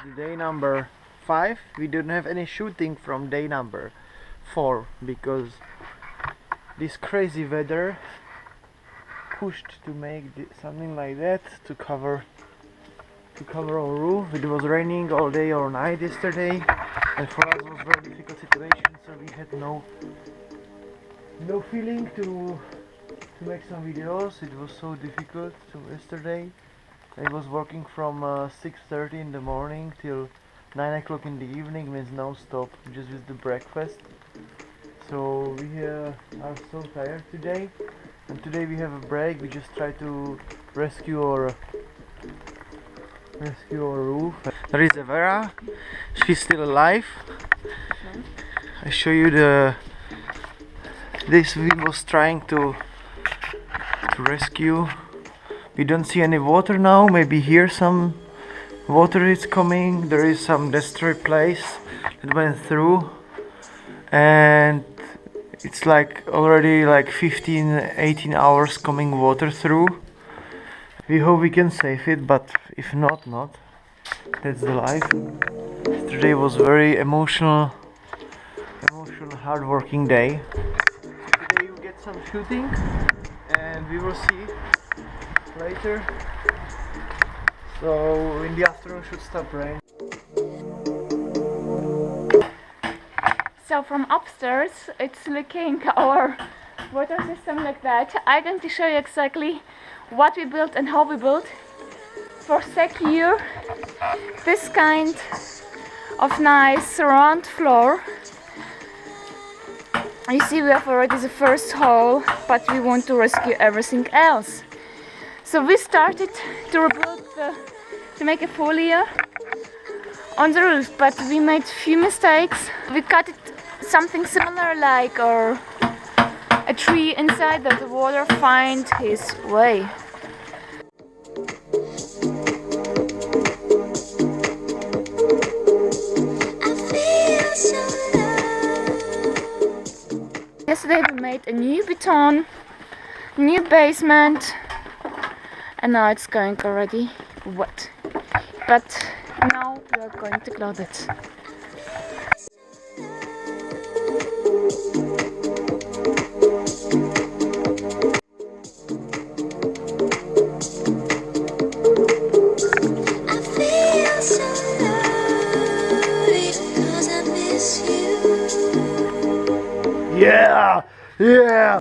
the day number 5. We didn't have any shooting from day number 4 because this crazy weather pushed to make something like that to cover our roof. It was raining all day or night yesterday, and for us it was very difficult situation, so we had no feeling to make some videos. It was so difficult yesterday. I was working from 6:30 in the morning till 9 o'clock in the evening, means non-stop, just with the breakfast. So we are so tired today, and today we have a break. We just try to rescue our roof. There is a Vera. She's still alive. I show you this we was trying to rescue. We don't see any water now. Maybe here some water is coming. There is some destroyed place that went through, and it's like already like 15-18 hours coming water through. We hope we can save it, but if not. That's the life. Yesterday was very emotional, hard-working day. So today we get some shooting, and we will see later. So in the afternoon should stop rain. So from upstairs it's looking our water system like that. I'm going to show you exactly what we built and how we built. For secure this kind of nice round floor. You see, we have already the first hole, but we want to rescue everything else. So we started to rebuild to make a folia on the roof, but we made few mistakes. We cut it something similar like a tree inside that the water find his way. Yesterday we made a new beton, new basement, and now it's going already wet. But now we are going to close it. Yeah!